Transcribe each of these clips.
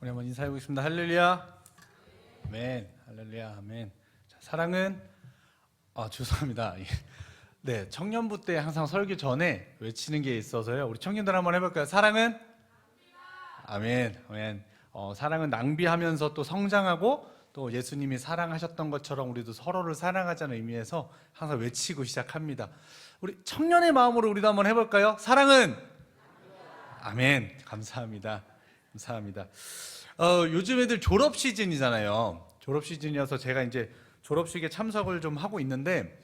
우리 한번 인사해 보겠습니다. 할렐루야. 아멘. 할렐루야. 아멘. 자, 사랑은 죄송합니다. 네, 청년부 때 항상 설교 전에 외치는 게 있어서요. 우리 청년들 한번 해볼까요? 사랑은 아멘. 아멘. 사랑은 낭비하면서 또 성장하고 또 예수님이 사랑하셨던 것처럼 우리도 서로를 사랑하자는 의미에서 항상 외치고 시작합니다. 우리 청년의 마음으로 우리도 한번 해볼까요? 사랑은 아멘. 감사합니다. 감사합니다. 요즘 애들 졸업 시즌이잖아요. 졸업 시즌이어서 제가 이제 졸업식에 참석을 좀 하고 있는데,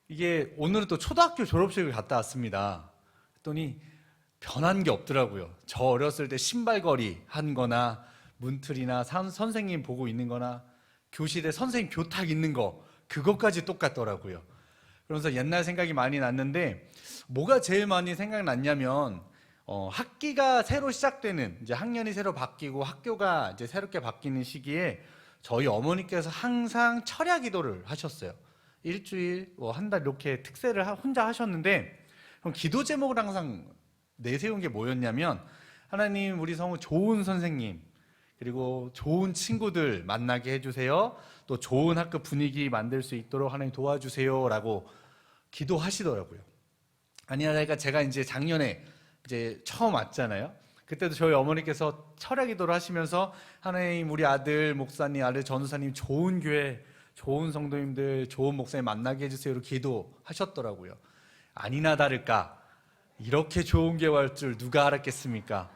이게 오늘은 또 초등학교 졸업식을 갔다 왔습니다. 그랬더니 변한 게 없더라고요. 저 어렸을 때 신발걸이 한 거나 문틀이나 선생님 보고 있는 거나 교실에 선생님 교탁 있는 거, 그것까지 똑같더라고요. 그러면서 옛날 생각이 많이 났는데, 뭐가 제일 많이 생각났냐면 학기가 새로 시작되는, 이제 학년이 새로 바뀌고 학교가 이제 새롭게 바뀌는 시기에 저희 어머니께서 항상 철야 기도를 하셨어요. 일주일, 한 달 이렇게 특세를 혼자 하셨는데, 그럼 기도 제목을 항상 내세운 게 뭐였냐면, 하나님 우리 성우 좋은 선생님, 그리고 좋은 친구들 만나게 해주세요. 또 좋은 학교 분위기 만들 수 있도록 하나님 도와주세요 라고 기도하시더라고요. 그러니까 제가 이제 작년에 이제 처음 왔잖아요. 그때도 저희 어머니께서 철야 기도를 하시면서 하나님 우리 아들 목사님, 아들 전우사님 좋은 교회, 좋은 성도님들, 좋은 목사님 만나게 해주세요 이렇게 기도하셨더라고요. 아니나 다를까 이렇게 좋은 교회 할 줄 누가 알았겠습니까?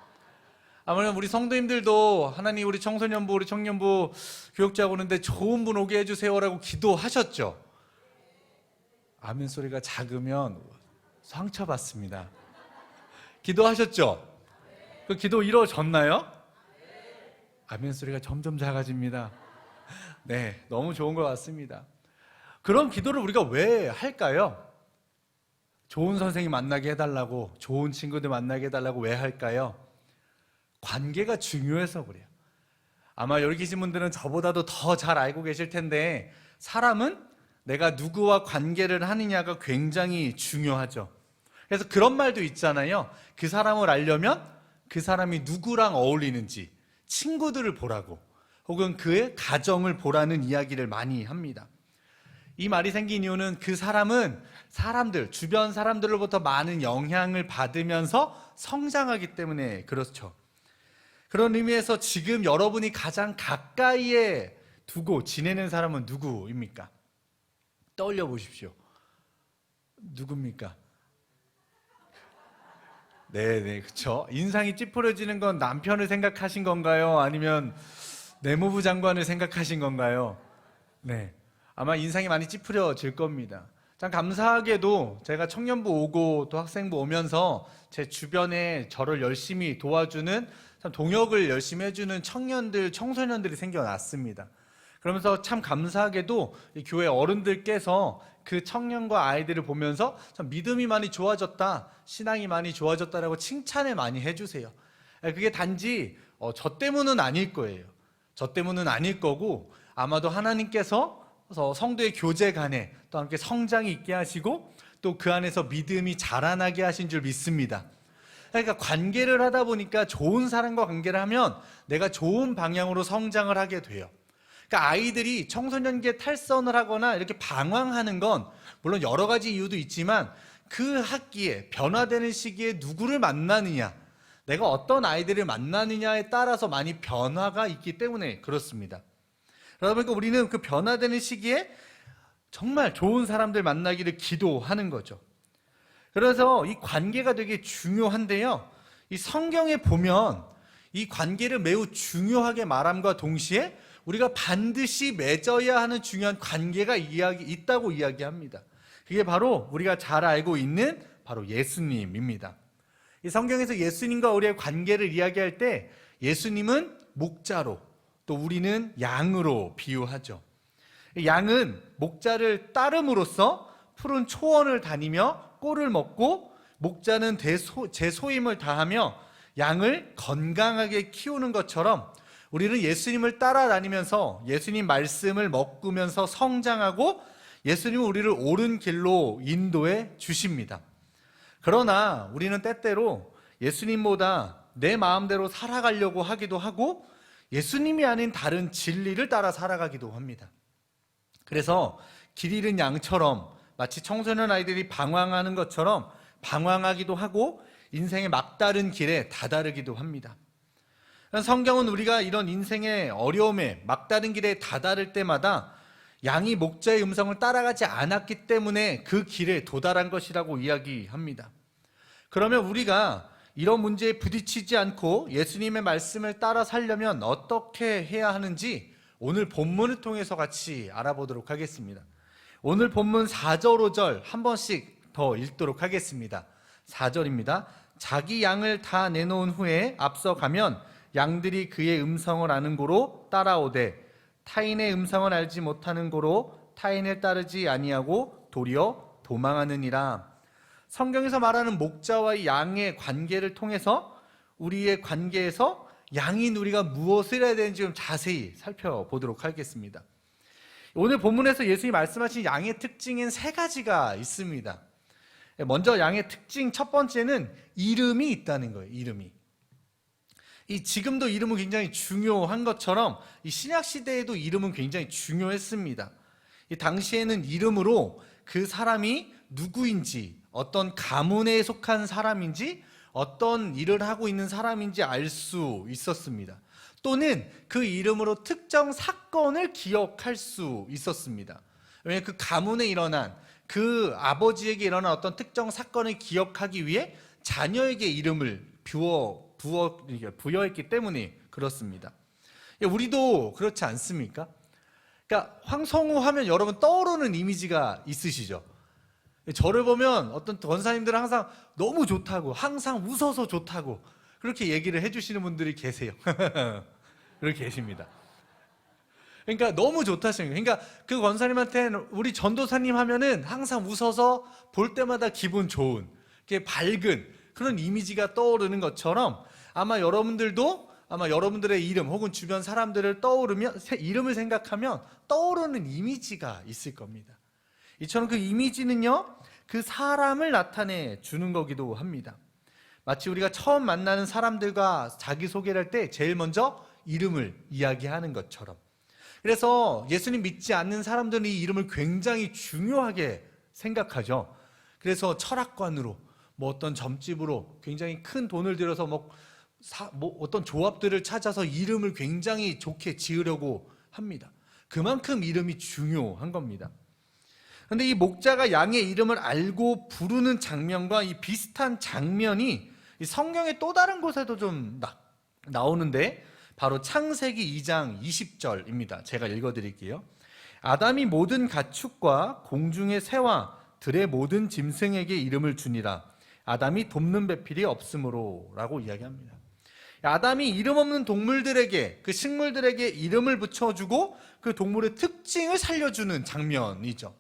아무래도 우리 성도님들도 하나님 우리 청소년부, 우리 청년부 교육자 오는데 좋은 분 오게 해주세요라고 기도하셨죠. 아멘 소리가 작으면 상처받습니다. 기도하셨죠? 그 기도 이루어졌나요? 아멘 소리가 점점 작아집니다. 네, 너무 좋은 것 같습니다. 그런 기도를 우리가 왜 할까요? 좋은 선생님 만나게 해달라고, 좋은 친구들 만나게 해달라고 왜 할까요? 관계가 중요해서 그래요. 아마 여기 계신 분들은 저보다도 더 잘 알고 계실 텐데, 사람은 내가 누구와 관계를 하느냐가 굉장히 중요하죠. 그래서 그런 말도 있잖아요. 그 사람을 알려면 그 사람이 누구랑 어울리는지 친구들을 보라고, 혹은 그의 가정을 보라는 이야기를 많이 합니다. 이 말이 생긴 이유는 그 사람은 주변 사람들로부터 많은 영향을 받으면서 성장하기 때문에 그렇죠. 그런 의미에서 지금 여러분이 가장 가까이에 두고 지내는 사람은 누구입니까? 떠올려 보십시오. 누굽니까? 네네, 그쵸. 인상이 찌푸려지는 건 남편을 생각하신 건가요? 아니면 내무부 장관을 생각하신 건가요? 네, 아마 인상이 많이 찌푸려질 겁니다. 참 감사하게도 제가 청년부 오고 또 학생부 오면서 제 주변에 저를 열심히 도와주는, 참 동역을 열심히 해주는 청년들, 청소년들이 생겨났습니다. 그러면서 참 감사하게도 이 교회 어른들께서 그 청년과 아이들을 보면서 참 믿음이 많이 좋아졌다, 신앙이 많이 좋아졌다라고 칭찬을 많이 해주세요. 그게 단지 저 때문은 아닐 거예요. 저 때문은 아닐 거고, 아마도 하나님께서 성도의 교제 간에 또 함께 성장이 있게 하시고 또 그 안에서 믿음이 자라나게 하신 줄 믿습니다. 그러니까 관계를 하다 보니까, 좋은 사람과 관계를 하면 내가 좋은 방향으로 성장을 하게 돼요. 그러니까 아이들이 청소년기에 탈선을 하거나 이렇게 방황하는 건 물론 여러 가지 이유도 있지만, 그 학기에 변화되는 시기에 누구를 만나느냐, 내가 어떤 아이들을 만나느냐에 따라서 많이 변화가 있기 때문에 그렇습니다. 그러다 보니까 우리는 그 변화되는 시기에 정말 좋은 사람들 만나기를 기도하는 거죠. 그래서 이 관계가 되게 중요한데요, 이 성경에 보면 이 관계를 매우 중요하게 말함과 동시에 우리가 반드시 맺어야 하는 중요한 관계가 있다고 이야기합니다. 그게 바로 우리가 잘 알고 있는 바로 예수님입니다. 이 성경에서 예수님과 우리의 관계를 이야기할 때 예수님은 목자로, 또 우리는 양으로 비유하죠. 양은 목자를 따름으로써 푸른 초원을 다니며 꼴을 먹고, 목자는 제 소임을 다하며 양을 건강하게 키우는 것처럼 우리는 예수님을 따라다니면서 예수님 말씀을 먹으면서 성장하고, 예수님은 우리를 옳은 길로 인도해 주십니다. 그러나 우리는 때때로 예수님보다 내 마음대로 살아가려고 하기도 하고, 예수님이 아닌 다른 진리를 따라 살아가기도 합니다. 그래서 길 잃은 양처럼 마치 청소년 아이들이 방황하는 것처럼 방황하기도 하고 인생의 막다른 길에 다다르기도 합니다. 성경은 우리가 이런 인생의 어려움에 막다른 길에 다다를 때마다 양이 목자의 음성을 따라가지 않았기 때문에 그 길에 도달한 것이라고 이야기합니다. 그러면 우리가 이런 문제에 부딪히지 않고 예수님의 말씀을 따라 살려면 어떻게 해야 하는지 오늘 본문을 통해서 같이 알아보도록 하겠습니다. 오늘 본문 4절, 5절 한 번씩 더 읽도록 하겠습니다. 4절입니다. 자기 양을 다 내놓은 후에 앞서가면 양들이 그의 음성을 아는 고로 따라오되 타인의 음성을 알지 못하는 고로 타인을 따르지 아니하고 도리어 도망하느니라. 성경에서 말하는 목자와 양의 관계를 통해서 우리의 관계에서 양인 우리가 무엇을 해야 되는지 좀 자세히 살펴보도록 하겠습니다. 오늘 본문에서 예수님이 말씀하신 양의 특징인 3가지가 있습니다. 먼저 양의 특징 첫 번째는 이름이 있다는 거예요. 이름이. 지금도 이름은 굉장히 중요한 것처럼 이 신약 시대에도 이름은 굉장히 중요했습니다. 이 당시에는 이름으로 그 사람이 누구인지, 어떤 가문에 속한 사람인지, 어떤 일을 하고 있는 사람인지 알 수 있었습니다. 또는 그 이름으로 특정 사건을 기억할 수 있었습니다. 왜냐하면 그 가문에 일어난, 그 아버지에게 일어난 어떤 특정 사건을 기억하기 위해 자녀에게 이름을 부여했기 때문에 그렇습니다. 우리도 그렇지 않습니까? 그러니까 황성우 하면 여러분 떠오르는 이미지가 있으시죠? 저를 보면 어떤 권사님들은 항상 너무 좋다고, 항상 웃어서 좋다고 그렇게 얘기를 해주시는 분들이 계세요. 그렇게 계십니다. 그러니까 너무 좋다시는 거예요. 그러니까 그 권사님한테는 우리 전도사님 하면은 항상 웃어서 볼 때마다 기분 좋은, 밝은 그런 이미지가 떠오르는 것처럼 아마 여러분들도 여러분들의 이름 혹은 주변 사람들을 떠오르면, 이름을 생각하면 떠오르는 이미지가 있을 겁니다. 이처럼 그 이미지는요, 그 사람을 나타내 주는 거기도 합니다. 마치 우리가 처음 만나는 사람들과 자기소개를 할 때 제일 먼저 이름을 이야기하는 것처럼. 그래서 예수님 믿지 않는 사람들은 이 이름을 굉장히 중요하게 생각하죠. 그래서 철학관으로, 어떤 점집으로 굉장히 큰 돈을 들여서 어떤 조합들을 찾아서 이름을 굉장히 좋게 지으려고 합니다. 그만큼 이름이 중요한 겁니다. 그런데 이 목자가 양의 이름을 알고 부르는 장면과 이 비슷한 장면이 이 성경의 또 다른 곳에도 좀 나오는데 바로 창세기 2장 20절입니다. 제가 읽어드릴게요. 아담이 모든 가축과 공중의 새와 들의 모든 짐승에게 이름을 주니라. 아담이 돕는 배필이 없으므로 라고 이야기합니다. 아담이 이름 없는 동물들에게, 그 식물들에게 이름을 붙여주고 그 동물의 특징을 살려주는 장면이죠.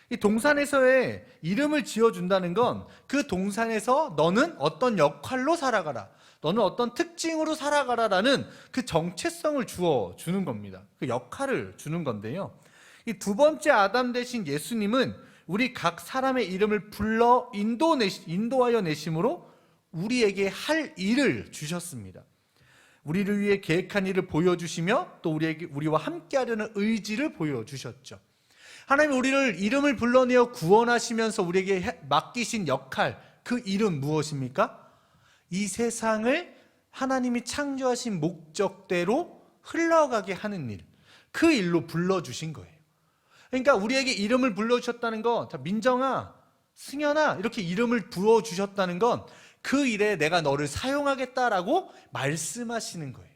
이 동산에서의 이름을 지어준다는 건 그 동산에서 너는 어떤 역할로 살아가라, 너는 어떤 특징으로 살아가라라는 그 정체성을 주어주는 겁니다. 그 역할을 주는 건데요. 이 두 번째 아담 대신 예수님은 우리 각 사람의 이름을 불러 인도하여 내심으로 우리에게 할 일을 주셨습니다. 우리를 위해 계획한 일을 보여주시며 또 우리와 함께하려는 의지를 보여주셨죠. 하나님 우리를 이름을 불러내어 구원하시면서 우리에게 맡기신 역할, 그 이름 무엇입니까? 이 세상을 하나님이 창조하신 목적대로 흘러가게 하는 일, 그 일로 불러주신 거예요. 그러니까 우리에게 이름을 불러주셨다는 건, 민정아, 승현아 이렇게 이름을 부어주셨다는 건 그 일에 내가 너를 사용하겠다라고 말씀하시는 거예요.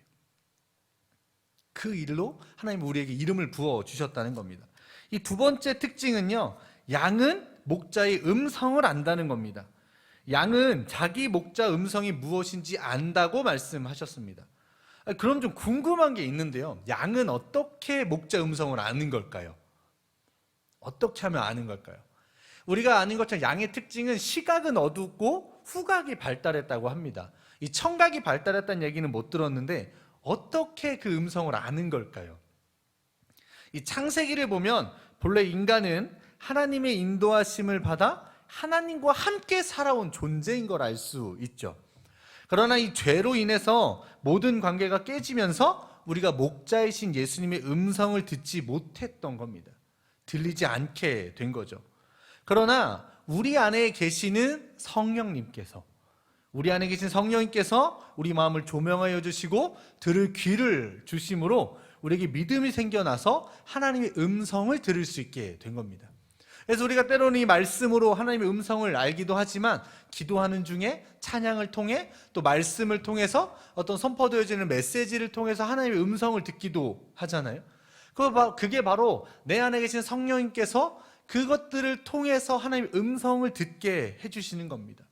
그 일로 하나님 우리에게 이름을 부어주셨다는 겁니다. 이 두 번째 특징은요, 양은 목자의 음성을 안다는 겁니다. 양은 자기 목자 음성이 무엇인지 안다고 말씀하셨습니다. 그럼 좀 궁금한 게 있는데요, 양은 어떻게 목자 음성을 아는 걸까요? 어떻게 하면 아는 걸까요? 우리가 아는 것처럼 양의 특징은 시각은 어둡고 후각이 발달했다고 합니다. 이 청각이 발달했다는 얘기는 못 들었는데 어떻게 그 음성을 아는 걸까요? 이 창세기를 보면 본래 인간은 하나님의 인도하심을 받아 하나님과 함께 살아온 존재인 걸 알 수 있죠. 그러나 이 죄로 인해서 모든 관계가 깨지면서 우리가 목자이신 예수님의 음성을 듣지 못했던 겁니다. 들리지 않게 된 거죠. 그러나 우리 안에 계시는 성령님께서, 우리 안에 계신 성령님께서 우리 마음을 조명하여 주시고 들을 귀를 주심으로 우리에게 믿음이 생겨나서 하나님의 음성을 들을 수 있게 된 겁니다. 그래서 우리가 때로는 이 말씀으로 하나님의 음성을 알기도 하지만 기도하는 중에 찬양을 통해 또 말씀을 통해서 어떤 선포되어지는 메시지를 통해서 하나님의 음성을 듣기도 하잖아요. 그게 바로 내 안에 계신 성령님께서 그것들을 통해서 하나님의 음성을 듣게 해주시는 겁니다.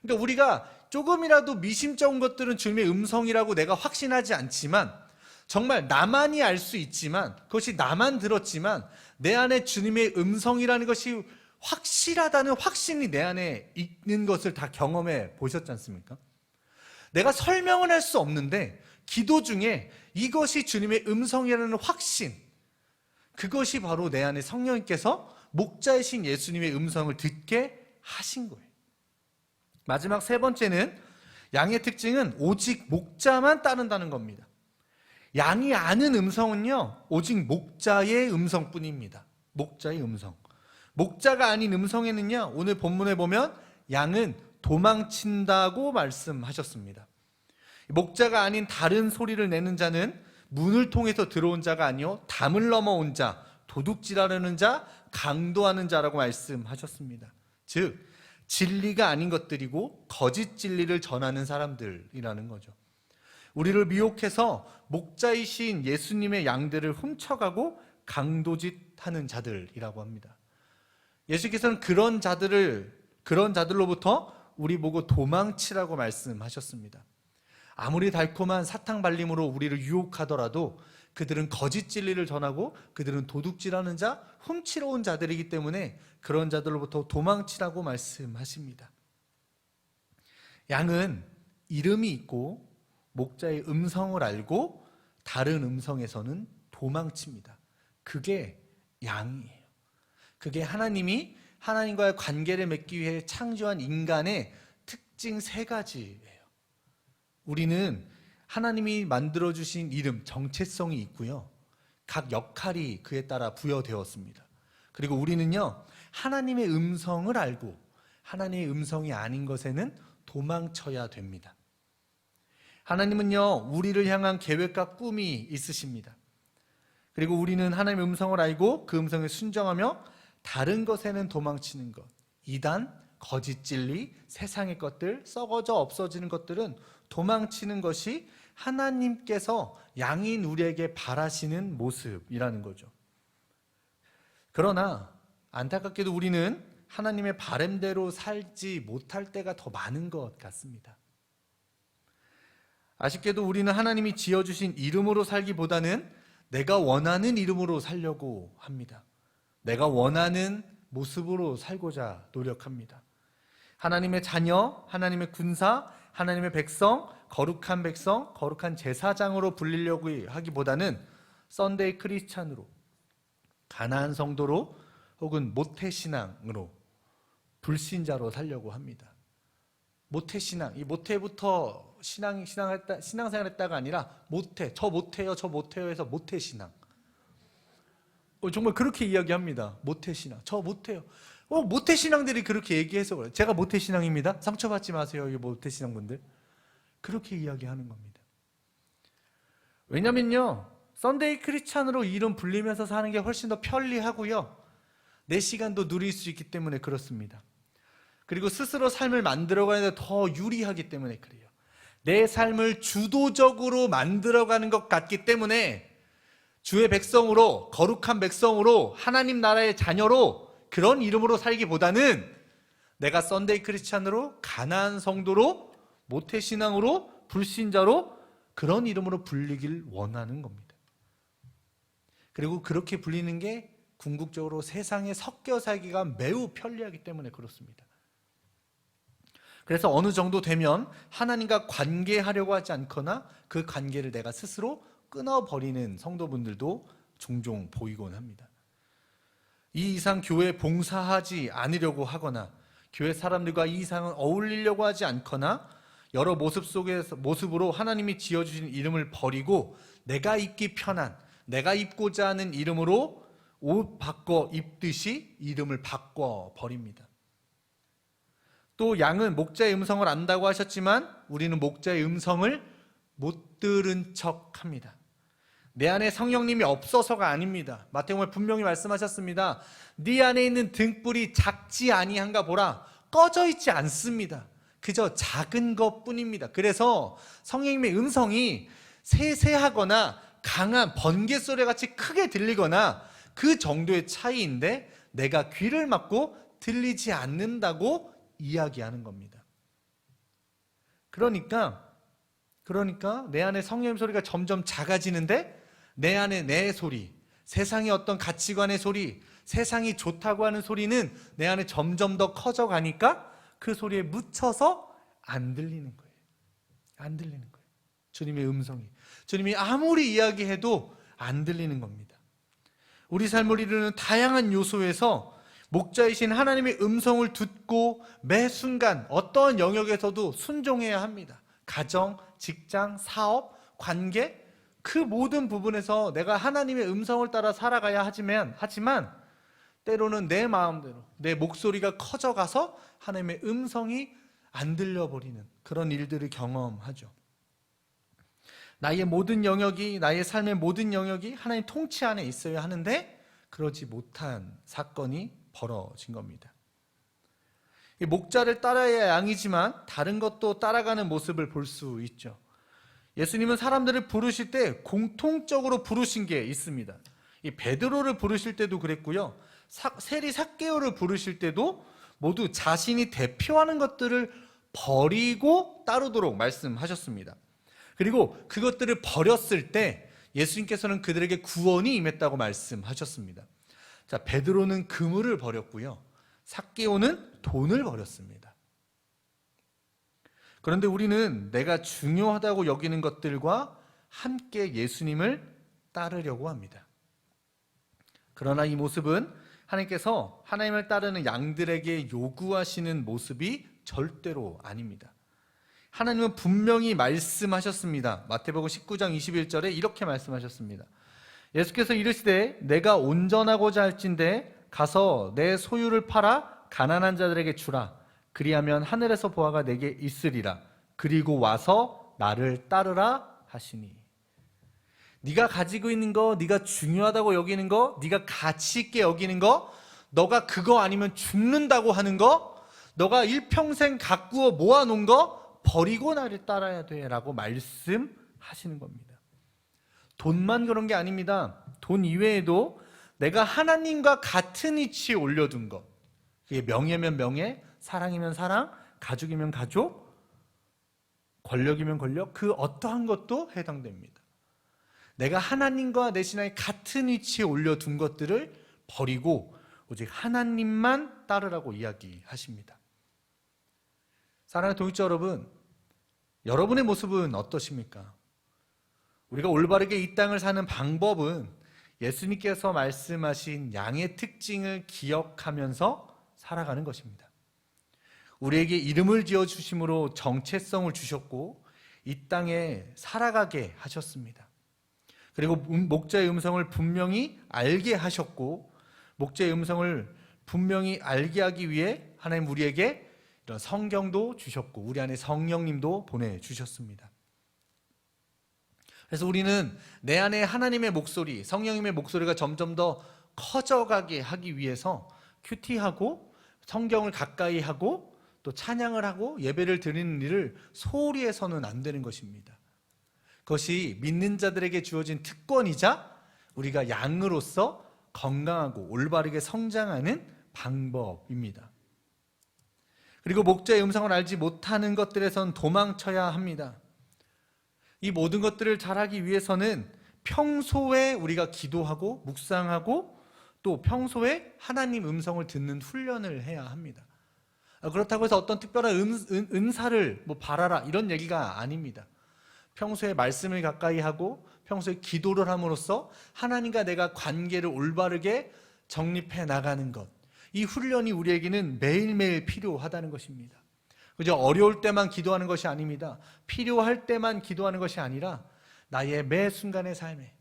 그러니까 우리가 조금이라도 미심쩍은 것들은 주님의 음성이라고 내가 확신하지 않지만, 정말 나만이 알 수 있지만, 그것이 나만 들었지만 내 안에 주님의 음성이라는 것이 확실하다는 확신이 내 안에 있는 것을 다 경험해 보셨지 않습니까? 내가 설명을 할 수 없는데 기도 중에 이것이 주님의 음성이라는 확신, 그것이 바로 내 안에 성령님께서 목자이신 예수님의 음성을 듣게 하신 거예요. 마지막 세 번째는, 양의 특징은 오직 목자만 따른다는 겁니다. 양이 아는 음성은요, 오직 목자의 음성뿐입니다. 목자의 음성. 목자가 아닌 음성에는요, 오늘 본문에 보면 양은 도망친다고 말씀하셨습니다. 목자가 아닌 다른 소리를 내는 자는 문을 통해서 들어온 자가 아니요 담을 넘어온 자, 도둑질하려는 자, 강도하는 자라고 말씀하셨습니다. 즉 진리가 아닌 것들이고 거짓 진리를 전하는 사람들이라는 거죠. 우리를 미혹해서 목자이신 예수님의 양들을 훔쳐가고 강도짓하는 자들이라고 합니다. 예수께서는 그런 자들로부터 우리 보고 도망치라고 말씀하셨습니다. 아무리 달콤한 사탕 발림으로 우리를 유혹하더라도 그들은 거짓 진리를 전하고 그들은 도둑질하는 자, 훔치러 온 자들이기 때문에 그런 자들로부터 도망치라고 말씀하십니다. 양은 이름이 있고 목자의 음성을 알고 다른 음성에서는 도망칩니다. 그게 양이에요. 그게 하나님과의 관계를 맺기 위해 창조한 인간의 특징 세 가지예요. 우리는 하나님이 만들어주신 이름, 정체성이 있고요. 각 역할이 그에 따라 부여되었습니다. 그리고 우리는요, 하나님의 음성을 알고 하나님의 음성이 아닌 것에는 도망쳐야 됩니다. 하나님은요, 우리를 향한 계획과 꿈이 있으십니다. 그리고 우리는 하나님의 음성을 알고 그 음성에 순종하며 다른 것에는 도망치는 것, 이단, 거짓 진리, 세상의 것들, 썩어져 없어지는 것들은 도망치는 것이 하나님께서 양인 우리에게 바라시는 모습이라는 거죠. 그러나 안타깝게도 우리는 하나님의 바램대로 살지 못할 때가 더 많은 것 같습니다. 아쉽게도 우리는 하나님이 지어주신 이름으로 살기보다는 내가 원하는 이름으로 살려고 합니다. 내가 원하는 모습으로 살고자 노력합니다. 하나님의 자녀, 하나님의 군사, 하나님의 백성, 거룩한 제사장으로 불리려고 하기보다는 썬데이 크리스찬으로, 가난한 성도로, 혹은 모태신앙으로, 불신자로 살려고 합니다. 모태신앙, 이 모태부터 신앙생활 했다가 아니라 저 못해요 해서 모태신앙. 정말 그렇게 이야기합니다. 모태신앙, 저 못해요. 모태신앙들이 그렇게 얘기해서 그래요. 제가 모태신앙입니다. 상처받지 마세요, 이 모태신앙분들. 그렇게 이야기하는 겁니다. 왜냐면요, 썬데이 크리스찬으로 이름 불리면서 사는 게 훨씬 더 편리하고요, 내 시간도 누릴 수 있기 때문에 그렇습니다. 그리고 스스로 삶을 만들어가는 데 더 유리하기 때문에 그래요. 내 삶을 주도적으로 만들어가는 것 같기 때문에 주의 백성으로, 거룩한 백성으로, 하나님 나라의 자녀로, 그런 이름으로 살기보다는 내가 썬데이 크리스찬으로, 가난한 성도로, 모태신앙으로, 불신자로, 그런 이름으로 불리길 원하는 겁니다. 그리고 그렇게 불리는 게 궁극적으로 세상에 섞여 살기가 매우 편리하기 때문에 그렇습니다. 그래서 어느 정도 되면 하나님과 관계하려고 하지 않거나 그 관계를 내가 스스로 끊어버리는 성도분들도 종종 보이곤 합니다. 이 이상 교회에 봉사하지 않으려고 하거나 교회 사람들과 이 이상은 어울리려고 하지 않거나 여러 모습으로 하나님이 지어주신 이름을 버리고 내가 입기 편한, 내가 입고자 하는 이름으로 옷 바꿔 입듯이 이름을 바꿔 버립니다. 또 양은 목자의 음성을 안다고 하셨지만 우리는 목자의 음성을 못 들은 척합니다. 내 안에 성령님이 없어서가 아닙니다. 마태복음에 분명히 말씀하셨습니다. 네 안에 있는 등불이 작지 아니한가 보라. 꺼져 있지 않습니다. 그저 작은 것뿐입니다. 그래서 성령님의 음성이 세세하거나 강한 번개 소리 같이 크게 들리거나 그 정도의 차이인데 내가 귀를 막고 들리지 않는다고 이야기하는 겁니다. 그러니까 내 안에 성령님 소리가 점점 작아지는데 내 안에 내 소리, 세상의 어떤 가치관의 소리, 세상이 좋다고 하는 소리는 내 안에 점점 더 커져가니까 그 소리에 묻혀서 안 들리는 거예요. 안 들리는 거예요. 주님의 음성이. 주님이 아무리 이야기해도 안 들리는 겁니다. 우리 삶을 이루는 다양한 요소에서 목자이신 하나님의 음성을 듣고 매 순간 어떤 영역에서도 순종해야 합니다. 가정, 직장, 사업, 관계, 그 모든 부분에서 내가 하나님의 음성을 따라 살아가야 하지만 때로는 내 마음대로 내 목소리가 커져가서 하나님의 음성이 안 들려버리는 그런 일들을 경험하죠. 나의 모든 영역이, 나의 삶의 모든 영역이 하나님 통치 안에 있어야 하는데 그러지 못한 사건이 벌어진 겁니다. 이 목자를 따라야 양이지만 다른 것도 따라가는 모습을 볼 수 있죠. 예수님은 사람들을 부르실 때 공통적으로 부르신 게 있습니다. 이 베드로를 부르실 때도 그랬고요. 세리 삭개오를 부르실 때도 모두 자신이 대표하는 것들을 버리고 따르도록 말씀하셨습니다. 그리고 그것들을 버렸을 때 예수님께서는 그들에게 구원이 임했다고 말씀하셨습니다. 자, 베드로는 그물을 버렸고요. 삭개오는 돈을 버렸습니다. 그런데 우리는 내가 중요하다고 여기는 것들과 함께 예수님을 따르려고 합니다. 그러나 이 모습은 하나님께서 하나님을 따르는 양들에게 요구하시는 모습이 절대로 아닙니다. 하나님은 분명히 말씀하셨습니다. 마태복음 19장 21절에 이렇게 말씀하셨습니다. 예수께서 이르시되 내가 온전하고자 할진대 가서 내 소유를 팔아 가난한 자들에게 주라. 그리하면 하늘에서 보화가 내게 있으리라. 그리고 와서 나를 따르라 하시니. 네가 가지고 있는 거, 네가 중요하다고 여기는 거, 네가 가치 있게 여기는 거, 너가 그거 아니면 죽는다고 하는 거, 너가 일평생 가꾸어 모아놓은 거 버리고 나를 따라야 돼 라고 말씀하시는 겁니다. 돈만 그런 게 아닙니다. 돈 이외에도 내가 하나님과 같은 위치에 올려둔 것, 그게 명예면 명예, 사랑이면 사랑, 가족이면 가족, 권력이면 권력, 그 어떠한 것도 해당됩니다. 내가 하나님과 내 신앙이 같은 위치에 올려둔 것들을 버리고 오직 하나님만 따르라고 이야기하십니다. 사랑하는 동역자 여러분, 여러분의 모습은 어떠십니까? 우리가 올바르게 이 땅을 사는 방법은 예수님께서 말씀하신 양의 특징을 기억하면서 살아가는 것입니다. 우리에게 이름을 지어주심으로 정체성을 주셨고 이 땅에 살아가게 하셨습니다. 그리고 목자의 음성을 분명히 알게 하셨고 목자의 음성을 분명히 알게 하기 위해 하나님 우리에게 이런 성경도 주셨고 우리 안에 성령님도 보내주셨습니다. 그래서 우리는 내 안에 하나님의 목소리, 성령님의 목소리가 점점 더 커져가게 하기 위해서 큐티하고 성경을 가까이 하고 또 찬양을 하고 예배를 드리는 일을 소홀히 해서는 안 되는 것입니다. 그것이 믿는 자들에게 주어진 특권이자 우리가 양으로서 건강하고 올바르게 성장하는 방법입니다. 그리고 목자의 음성을 알지 못하는 것들에선 도망쳐야 합니다. 이 모든 것들을 잘하기 위해서는 평소에 우리가 기도하고 묵상하고 또 평소에 하나님 음성을 듣는 훈련을 해야 합니다. 그렇다고 해서 어떤 특별한 은사를 바라라 이런 얘기가 아닙니다. 평소에 말씀을 가까이 하고 평소에 기도를 함으로써 하나님과 내가 관계를 올바르게 정립해 나가는 것, 이 훈련이 우리에게는 매일매일 필요하다는 것입니다. 그저 어려울 때만 기도하는 것이 아닙니다. 필요할 때만 기도하는 것이 아니라 나의 매 순간의 삶에,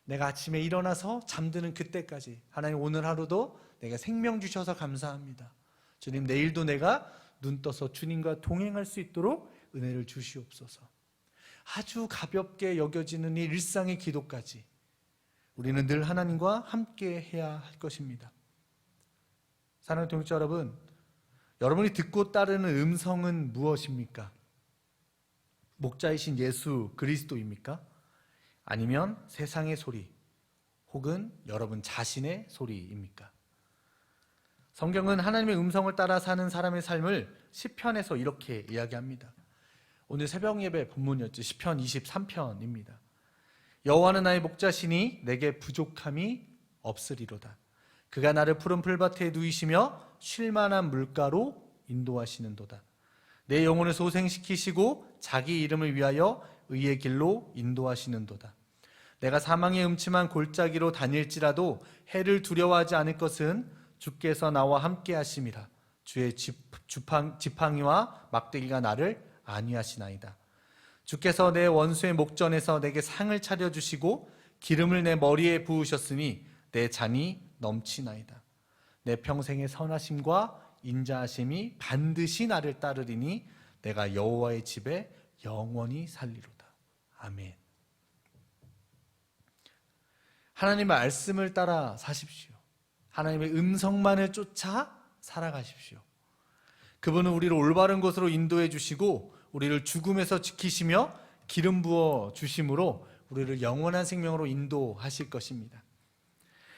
내가 아침에 일어나서 잠드는 그때까지 하나님, 오늘 하루도 내가 생명 주셔서 감사합니다. 주님, 내일도 내가 눈 떠서 주님과 동행할 수 있도록 은혜를 주시옵소서. 아주 가볍게 여겨지는 이 일상의 기도까지 우리는 늘 하나님과 함께 해야 할 것입니다. 사랑하는 동역자 여러분, 여러분이 듣고 따르는 음성은 무엇입니까? 목자이신 예수 그리스도입니까? 아니면 세상의 소리, 혹은 여러분 자신의 소리입니까? 성경은 하나님의 음성을 따라 사는 사람의 삶을 시편에서 이렇게 이야기합니다. 오늘 새벽 예배 본문이었죠. 시편 23편입니다. 여호와는 나의 목자시니 내게 부족함이 없으리로다. 그가 나를 푸른 풀밭에 누이시며 쉴만한 물가로 인도하시는도다. 내 영혼을 소생시키시고 자기 이름을 위하여 의의 길로 인도하시는도다. 내가 사망의 음침한 골짜기로 다닐지라도 해를 두려워하지 않을 것은 주께서 나와 함께 하심이라. 주의 지팡이와 막대기가 나를 안위하시나이다. 주께서 내 원수의 목전에서 내게 상을 차려주시고 기름을 내 머리에 부으셨으니 내 잔이 넘치나이다. 내 평생의 선하심과 인자하심이 반드시 나를 따르리니 내가 여호와의 집에 영원히 살리로다. 아멘. 하나님의 말씀을 따라 사십시오. 하나님의 음성만을 쫓아 살아가십시오. 그분은 우리를 올바른 곳으로 인도해 주시고 우리를 죽음에서 지키시며 기름 부어 주심으로 우리를 영원한 생명으로 인도하실 것입니다.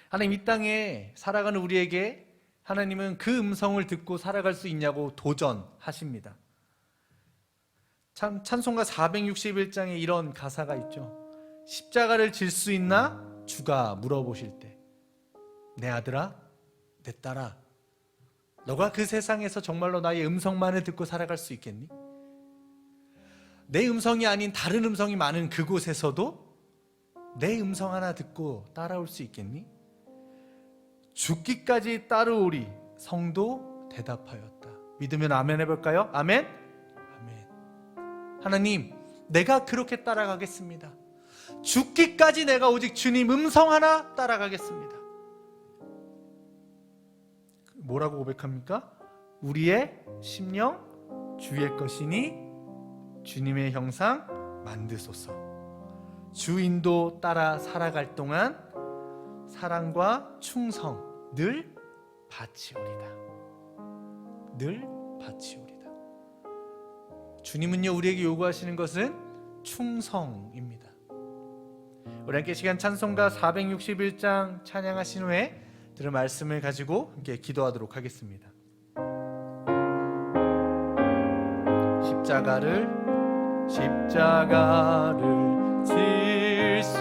하나님, 이 땅에 살아가는 우리에게 하나님은 그 음성을 듣고 살아갈 수 있냐고 도전하십니다. 참, 찬송가 461장에 이런 가사가 있죠. 십자가를 질 수 있나? 주가 물어보실 때, 내 아들아, 내 딸아, 너가 그 세상에서 정말로 나의 음성만을 듣고 살아갈 수 있겠니? 내 음성이 아닌 다른 음성이 많은 그곳에서도 내 음성 하나 듣고 따라올 수 있겠니? 죽기까지 따르오리. 성도 대답하였다. 믿으면 아멘 해볼까요? 아멘? 아멘. 하나님, 내가 그렇게 따라가겠습니다. 죽기까지 내가 오직 주님 음성 하나 따라가겠습니다. 뭐라고 고백합니까? 우리의 심령 주의 것이니 주님의 형상 만드소서. 주 인도 따라 살아갈 동안 사랑과 충성 늘 바치오리다. 늘 바치오리다. 주님은요, 우리에게 요구하시는 것은 충성입니다. 우리 함께 시간 찬송가 461장 찬양하신 후에 들은 말씀을 가지고 함께 기도하도록 하겠습니다. 십자가를 질 수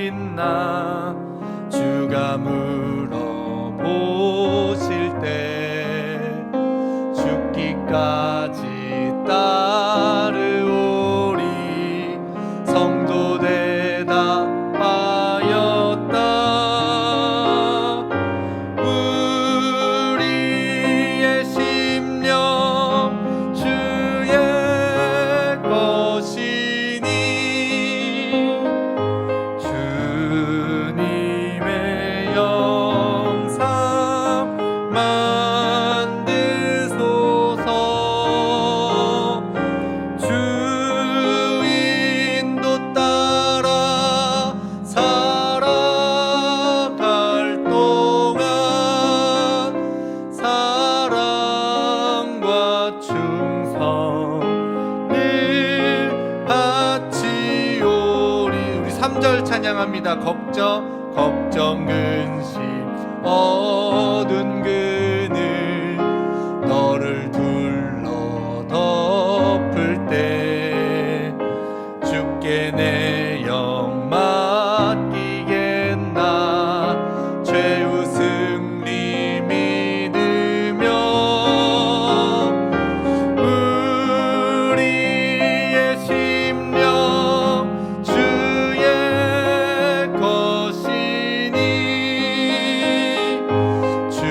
있나? 주가 물어보실 때 죽기까지 따르오리. 성도 대답하였다. 우리의 심령 주의 것이니 주님의 영상 만드소서. 주 인도 따라 살아갈 동안 사랑과 충성 늘 바치오리. 우리 3절 찬양합니다. 걱정 근심 어두운 그늘 너를 둘러 덮을 때 주께 내 영 맡기겠나. 최후 승리 믿으며 우리의 심령 주의 것이니 주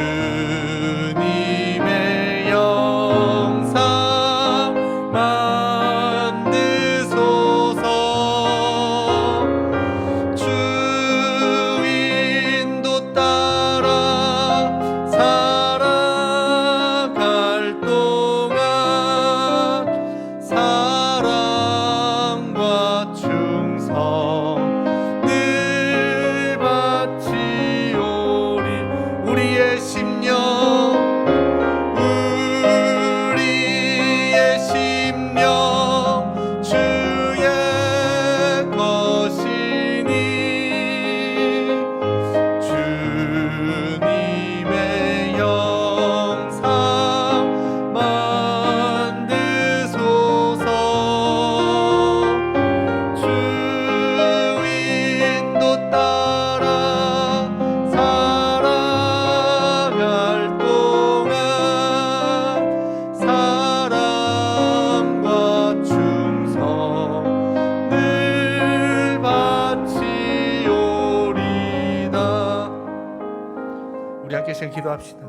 시간 기도합시다.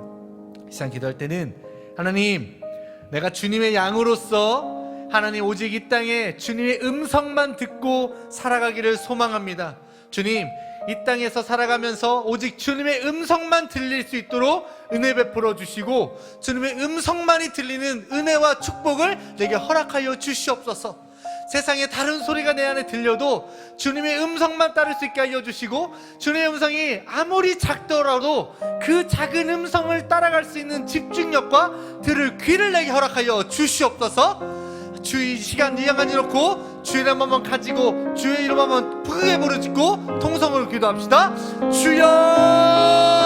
이 시간 기도할 때는 하나님, 내가 주님의 양으로서 하나님 오직 이 땅에 주님의 음성만 듣고 살아가기를 소망합니다. 주님, 이 땅에서 살아가면서 오직 주님의 음성만 들릴 수 있도록 은혜 베풀어 주시고 주님의 음성만이 들리는 은혜와 축복을 내게 허락하여 주시옵소서. 세상에 다른 소리가 내 안에 들려도 주님의 음성만 따를 수 있게 하여 주시고 주님의 음성이 아무리 작더라도 그 작은 음성을 따라갈 수 있는 집중력과 들을 귀를 내게 허락하여 주시옵소서. 주의 시간 이양간 이놓고 주의 이름 한번 가지고 주의 이름 한번 크게 부르짖고 통성으로 기도합시다. 주여